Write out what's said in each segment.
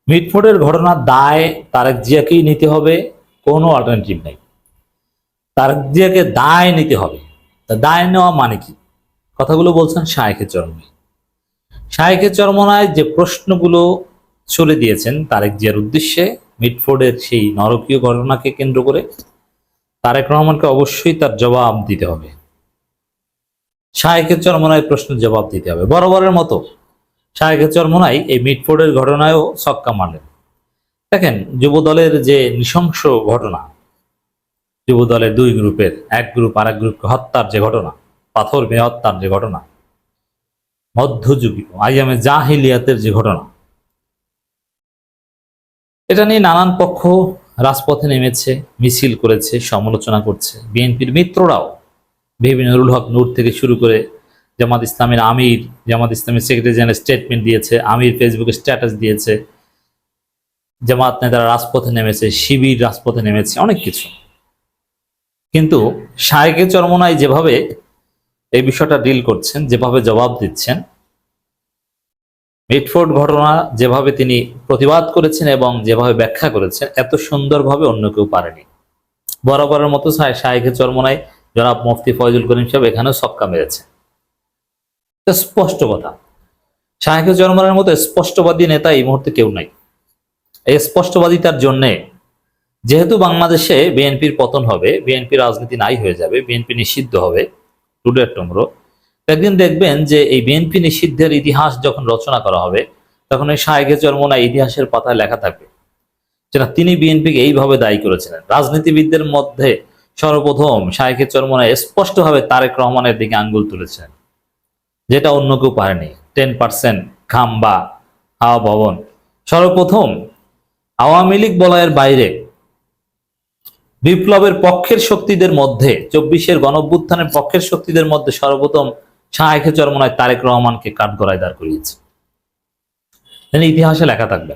মিটফোর্ডের ঘটনার দায় তারেক জিয়াকেই নিতে হবে, কোনো অল্টারনেটিভ নেই। তারেক জিয়াকে দায় নিতে হবে। তা দায় নেওয়া মানে কি? কথাগুলো বলছেন শায়েখে চরমনাই। শায়েখে চরমনাই যে প্রশ্নগুলো ছুড়ে দিয়েছেন তারেক জিয়ার উদ্দেশ্যে মিটফোর্ডের সেই নরকীয় ঘটনাকে কেন্দ্র করে, তারেক রহমানকে অবশ্যই তার জবাব দিতে হবে। শায়েখে চরমনাই প্রশ্নের জবাব দিতে হবে বরাবরের মতো। শায়েখে চরমনাই এই মিটফোর্ডের ঘটনায়ও ছক্কা মারলেন। দেখেন, যুব দলের যে নৃশংস ঘটনা, যুব দলের দুই গ্রুপের, এক গ্রুপ আর এক গ্রুপকে হত্যার যে ঘটনা, পাথর মেয়ে হত্যার যে ঘটনা, মধ্যযুগীয় আইয়ামে জাহিলিয়াতের যে ঘটনা, এটা নিয়ে নানান পক্ষ রাজপথে নেমেছে, মিছিল করেছে, সমালোচনা করছে। বিএনপির মিত্ররাও বিভিন্ন নুরুল হক নূর থেকে শুরু করে জামাত ইসলামের আমির, জামাত ইসলামের সেক্রেটারি জেনারেল স্টেটমেন্ট দিয়েছে, আমির ফেসবুকে স্ট্যাটাস দিয়েছে, জামাত নেতারা রাজপথে নেমেছে, শিবির রাজপথে নেমেছে, অনেক কিছু। কিন্তু শায়েখে চরমনাই যেভাবে এই বিষয়টা ডিল করছেন, যেভাবে জবাব দিচ্ছেন, মিটফোর্ড ঘটনা যেভাবে তিনি প্রতিবাদ করেছেন এবং যেভাবে ব্যাখ্যা করেছেন, এত সুন্দরভাবে অন্য কেউ পারেনি। বরাবরের মতো শায়েখে চরমনাই জনাব মুফতি ফয়জুল করিম সাহেব এখানেও ছক্কা মেরেছে। স্পষ্ট কথা, শায়েখে চরমনাইয়ের মতো স্পষ্টবাদী নেতা এই মুহূর্তে কেউ নাই। এই স্পষ্টবাদিতার জন্যে, যেহেতু বাংলাদেশে বিএনপির পতন হবে, বিএনপি রাজনীতি নাই হয়ে যাবে, বিএনপি নিষিদ্ধ হবে টুডে টুমরো, একদিন দেখবেন যে এই বিএনপি নিষিদ্ধের ইতিহাস যখন রচনা করা হবে, তখন এই শায়েখে চরমনাই ইতিহাসের পাতায় লেখা থাকবে যে না, তিনি বিএনপিকে এইভাবে দায়ী করেছিলেন। রাজনীতিবিদদের মধ্যে সর্বপ্রথম শায়েখে চরমনাই স্পষ্টভাবে তারেক রহমানের দিকে আঙ্গুল তুলেছেন, যেটা অন্য কেউ পারেনি। 10% খাম বা হাওয়া ভবন, সর্বপ্রথম আওয়ামী লীগ বলয়ের বাইরে বিপ্লবের পক্ষের শক্তিদের মধ্যে, 24-এর গণঅভ্যুত্থানের পক্ষের শক্তিদের মধ্যে সর্বপ্রথম শায়েখে চরমনাই তারেক রহমানকে কাঠগড়ায় দাঁড় করিয়েছে। ইতিহাসে লেখা থাকবে।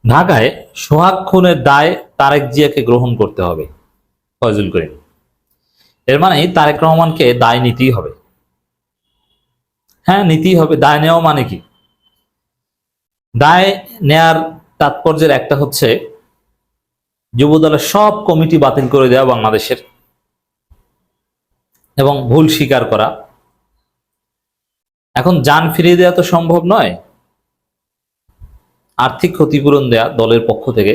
ঢাকায় সোহাগ খুনের দায় তারেক জিয়াকে গ্রহণ করতে হবে, ফয়জুল করিম। এর মানে তারেক রহমানকে দায় নিতেই হবে। হ্যাঁ, নিতেই হবে। দায় নেওয়া মানে কি? দায় নেয়ার তাৎপর্যের একটা হচ্ছে যুবদলের সব কমিটি বাতিল করে দেওয়া বাংলাদেশের, এবং ভুল স্বীকার করা। এখন যান ফিরিয়ে দেওয়া তো সম্ভব নয়, আর্থিক ক্ষতিপূরণ দেয়া দলের পক্ষ থেকে,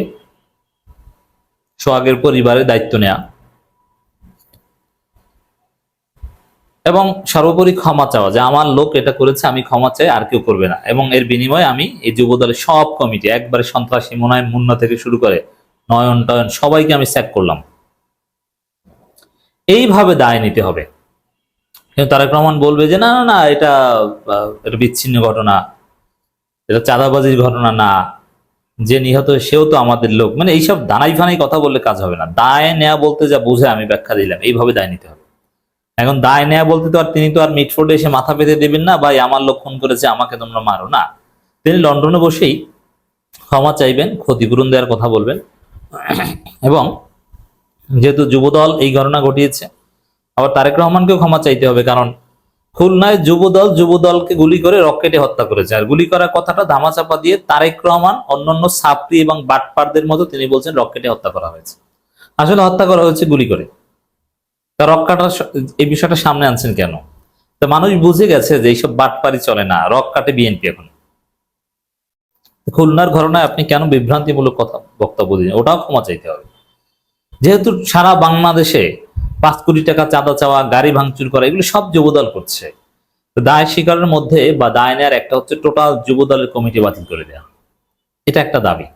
সোহাগের পরিবারের দায়িত্ব নেয়া, এবং সর্বোপরি ক্ষমা চাওয়া যে আমার লোক এটা করেছে, আমি ক্ষমা চাই, আর কেউ করবে না। এবং এর বিনিময়ে আমি এই যুবদলের সব কমিটি, একবারে সন্ত্রাসী মোনায়েম মুন্না থেকে শুরু করে নয়ন টয়ন সবাইকে আমি স্যাক করলাম। এইভাবে দায় নিতে হবে। কিন্তু তারেক রহমান বলবে যে না না না, এটা বিচ্ছিন্ন ঘটনা, এটা চাঁদাবাজির ঘটনা না, যে নিহত সেও তো আমাদের লোক। মানে এইসব দানাই ফানাই কথা বললে কাজ হবে না। দায় নেয়া বলতে যা বুঝে আমি ব্যাখ্যা দিলাম, এইভাবে দায় নিতে হবে। এখন দায় নেয়া বলতে তো আর তিনি তো আর মিটফোর্ডে এসে মাথা পেতে দেবেন না, ভাই আমার লোক খুন করেছে, আমাকে তোমরা মারো না। তিনি লন্ডনে বসেই ক্ষমা চাইবেন, ক্ষতিপূরণ দেওয়ার কথা বলবেন। এবং যেহেতু যুবদল এই ঘটনা ঘটিয়েছে, আবার তারেক রহমানকেও ক্ষমা চাইতে হবে, কারণ খুলনায় যুবদলকে গুলি করে রকেটে হত্যা করেছে। আর গুলি করার কথাটা ধামাচাপা দিয়ে তারেক রহমান অন্যান্য ছাত্রী এবং বাটপারদের মতো তিনি বলছেন রকেটে হত্যা করা হয়েছে। আসলে হত্যা করা হয়েছে গুলি করে। তা রক্কাটা এই বিষয়টা সামনে আনছেন কেন? তা মানুষ বুঝে গেছে যে এইসব বাটপারি চলে না, রক কাটে বিএনপি। এখন খুলনার ঘটনায় আপনি কেন বিভ্রান্তিমূলক কথা বক্তব্য দিন? ওটাও ক্ষমা চাইতে হবে। যেহেতু সারা বাংলাদেশে 5 কোটি টাকা চাঁদা চাওয়া, গাড়ি ভাঙচুর করা, এগুলো সব যুবদল করছে। দায় স্বীকারের মধ্যে বা দায় নেওয়ার একটা হচ্ছে টোটাল যুবদলের কমিটি বাতিল করে দেওয়া, এটা একটা দাবি।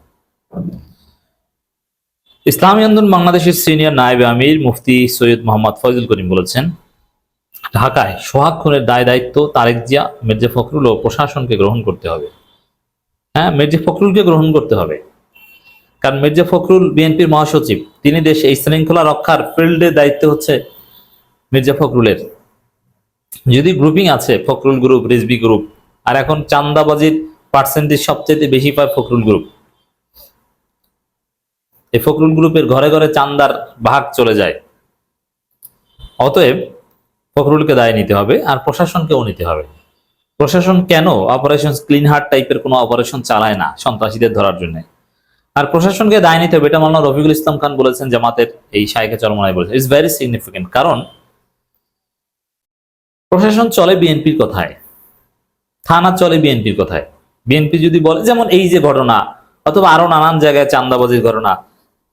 ইসলামী আন্দোলন বাংলাদেশের সিনিয়র নায়েবে আমির মুফতি সৈয়দ মোহাম্মদ ফয়জুল করিম বলেছেন, ঢাকায় সোহাগ খুনের দায় দায়িত্ব তারেক জিয়া, মির্জা ফখরুল ও প্রশাসনকে গ্রহণ করতে হবে। হ্যাঁ, মির্জা ফখরুলকে গ্রহণ করতে হবে, কারণ মির্জা ফখরুল বিএনপির মহাসচিব। তিনি দেশে এই শৃঙ্খলা রক্ষার ফিল্ডে দায়িত্ব হচ্ছে মির্জা ফখরুলের। যদি গ্রুপিং আছে, ফখরুল গ্রুপ, রিজভী গ্রুপ, আর এখন চান্দাবাজির পার্সেন্টেজ সবচেয়ে বেশি পায় ফখরুল গ্রুপ। এই ফখরুল গ্রুপের ঘরে ঘরে চান্দার ভাগ চলে যায়। অতএব ফখরুলকে দায় নিতে হবে, আর প্রশাসনকেও নিতে হবে। প্রশাসন কেন অপারেশন ক্লিন হার্ট টাইপের কোনো অপারেশন চালায় না সন্ত্রাসীদের ধরার জন্য? আর প্রশাসনকে দায় নিতে হবে, এটা মাওলানা রফিকুল ইসলাম খান বলেছেন, জামাতের এই শায়েখে চরমনাই বলেছেন। It's very significant. কারণ প্রশাসন চলে বিএনপির কথায়, থানা চলে বিএনপির কথায়। বিএনপি যদি বলে, যেমন এই যে ঘটনা অথবা আরো নানান জায়গায় চাঁদাবাজির ঘটনা,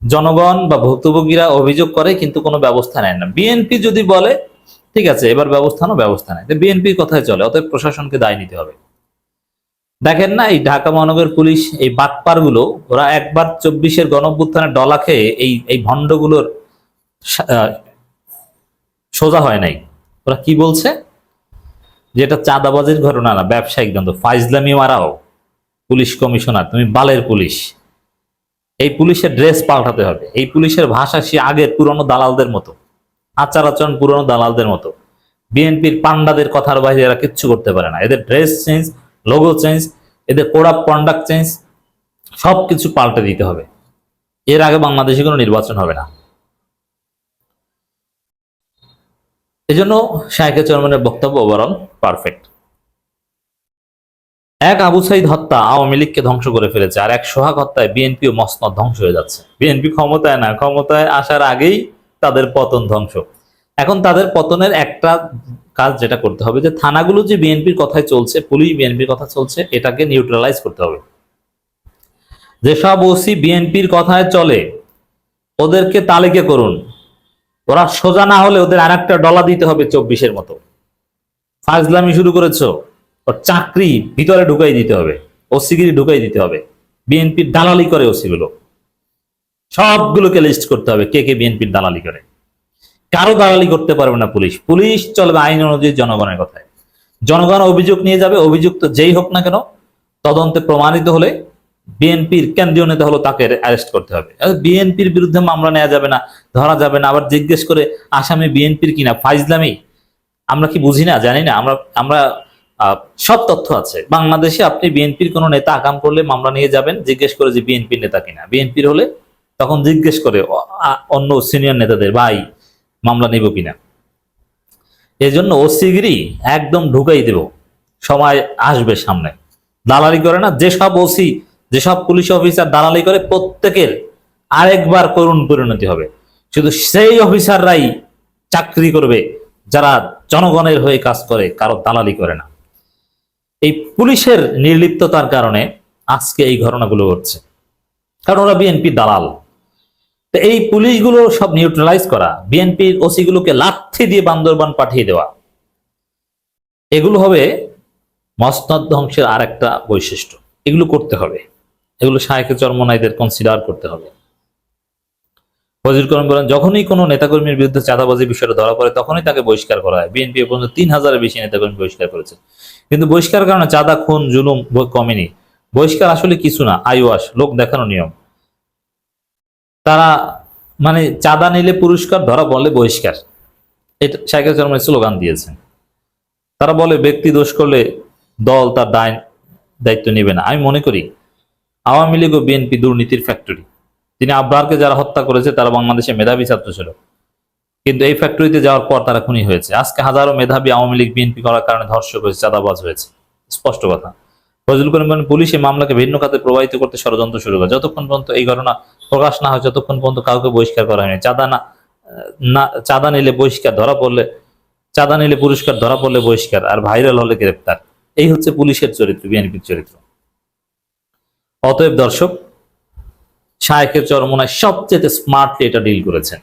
জনগণ বা ভুক্তভোগীরা অভিযোগ করে কিন্তু কোনো ব্যবস্থা নেয় না। বিএনপি যদি বলে ঠিক আছে এবার ব্যবস্থা নেয়, বিএনপির কথায় চলে, অতএব প্রশাসনকে দায় নিতে হবে। দেখেন না এই ঢাকা মহানগর পুলিশ, এই বাটপার গুলো, ওরা একবার 24-এর গণঅভ্যুত্থানে ডলা খেয়ে এই ভণ্ডগুলোর সোজা হয় নাই। ওরা কি বলছে, যেটা চাঁদাবাজির ঘটনা না, ব্যবসায়িক দ্বন্দ্ব, ফাইজলামি মারাও পুলিশ কমিশনার, তুমি বালের পুলিশ। এই পুলিশের ড্রেস পাল্টাতে হবে, এই পুলিশের ভাষা সে আগের পুরনো দালালদের মতো, আচার আচরণ পুরনো দালালদের মতো। বিএনপির পান্ডাদের কথার বাইরে এরা কিচ্ছু করতে পারে না। এদের ড্রেস চেঞ্জ, লোগো চেঞ্জ, এদের কোড অফ কন্ডাক্ট চেঞ্জ, সবকিছু পাল্টে দিতে হবে। এর আগে বাংলাদেশে কোনো নির্বাচন হবে না। এজন্য শায়েখে চরমনের বক্তব্য ওভারঅল পারফেক্ট। এক আবু সাইদ হত্যা আওয়ামী লীগকে ধ্বংস করে ফেলেছে, আর এক সোহাগ হত্যায় বিএনপি ও মসনদ ধ্বংস হয়ে যাচ্ছে। বিএনপি ক্ষমতায় না, ক্ষমতায় আসার আগেই তাদের পতন ধ্বংস। এখন তাদের পতনের একটা কাজ যেটা করতে হবে, যে থানাগুলো যে বিএনপির কথায় চলছে, পুলিশ বিএনপির কথা চলছে, এটাকে নিউট্রালাইজ করতে হবে। যেসব ওসি বিএনপির কথায় চলে ওদেরকে তালিকা করুন। ওরা সোজা না হলে ওদের আর একটা ডলা দিতে হবে 24-এর মতো। ফাজলামি শুরু করেছো, ওর চাকরি ভিতরে ঢুকাই দিতে হবে, ওসিগিরি ঢুকাই দিতে হবে। বিএনপির দালালি করে ওসিগুলো, সবগুলোকে লিস্ট করতে হবে কে কে বিএনপির দালালি করে। কারো দালালি করতে পারবে না পুলিশ। পুলিশ চলবে আইন অনুযায়ী, জনগণের কথায়। জনগণ অভিযোগ নিয়ে যাবে, অভিযুক্ত যেই হোক না কেন, তদন্তে প্রমাণিত হলে বিএনপির কেন্দ্রীয় নেতা হলো তাকে অ্যারেস্ট করতে হবে। বিএনপির বিরুদ্ধে মামলা নেওয়া যাবে না, ধরা যাবে না, আবার জিজ্ঞেস করে আসামি বিএনপির কিনা, ফাইজলামি। আমরা কি বুঝি না, জানি না? আমরা সব তথ্য আছে বাংলাদেশে। আপনি বিএনপির কোন নেতা আকাম করলে মামলা নিয়ে যাবেন, জিজ্ঞেস করে যে বিএনপির নেতা কিনা। বিএনপির হলে তখন জিজ্ঞেস করে অন্য সিনিয়র নেতাদের, ভাই মামলা নিব কিনা। এই জন্য ওসিগিরি একদম ঢুকাই দেব, সময় আসবে সামনে। দালালি করে না, যেসব ওসি, যেসব পুলিশ অফিসার দালালি করে, প্রত্যেকের আরেকবার করুণ পরিণতি হবে। শুধু সেই অফিসাররাই চাকরি করবে যারা জনগণের হয়ে কাজ করে, কারো দালালি করে না। এই পুলিশের নির্লিপ্ততার কারণে আজকে এই ঘটনাগুলো ঘটছে, কারণ ওরা বিএনপি দালাল। তো এই পুলিশগুলো সব নিউট্রালাইজ করা, বিএনপির ওসি গুলোকে লাঠি দিয়ে বান্দরবান পাঠিয়ে দেওয়া, এগুলো হবে মসনদ ধ্বংসের আর একটা বৈশিষ্ট্য। এগুলো করতে হবে, এগুলো শায়েখে চরমনাইদের কনসিডার করতে হবে। ফজলুল করিম বলেন, যখনই কোনো নেতাকর্মীর বিরুদ্ধে চাঁদাবাজির বিষয়টা ধরা পড়ে তখনই তাকে বহিষ্কার করা হয়। বিএনপি এ পর্যন্ত 3000-এর বেশি নেতাকর্মী বহিষ্কার করেছে, কিন্তু বহিষ্কার কারণে চাঁদা, খুন, জুলুম কমেনি। বহিষ্কার আসলে কিছু না, আইওয়াশ, লোক দেখানো নিয়ম। তারা মানে চাঁদা নিলে পুরস্কার, ধরা পড়লে বহিষ্কার, এটা শায়েখে চরমনাই স্লোগান দিয়েছেন। তারা বলে ব্যক্তি দোষ করলে দল তার দায়িত্ব নেবে না। আমি মনে করি আওয়ামী লীগ ও বিএনপি দুর্নীতির ফ্যাক্টরি। তিনি আব্রারকে যারা হত্যা করেছে তারা বাংলাদেশে মেধাবী ছাত্র ছিল, কিন্তু এই ফ্যাক্টরিতে যাওয়ার পর তারা খুনি হয়েছে। আজকে হাজারো মেধাবী আওয়ামী লীগ বিএনপি করার কারণে ধর্ষক হয়েছে, চাঁদাবাজ হয়েছে, স্পষ্ট কথা। ফজলুল করিম বলেন, পুলিশ এই মামলাকে ভিন্ন খাতে প্রবাহিত করতে ষড়যন্ত্র শুরু করে। যতক্ষণ পর্যন্ত এই ঘটনা প্রকাশ না হয় ততক্ষণ পর্যন্ত কাউকে বহিষ্কার করা হয়নি। চাঁদা নিলে বহিষ্কার, ধরা পড়লে চাঁদা নিলে পুরস্কার, ধরা পড়লে বহিষ্কার, আর ভাইরাল হলে গ্রেপ্তার। এই হচ্ছে পুলিশের চরিত্র, বিএনপির চরিত্র। অতএব দর্শক, শায়েখে চরমনাই সবচেয়ে স্মার্টলি এটা ডিল করেছেন।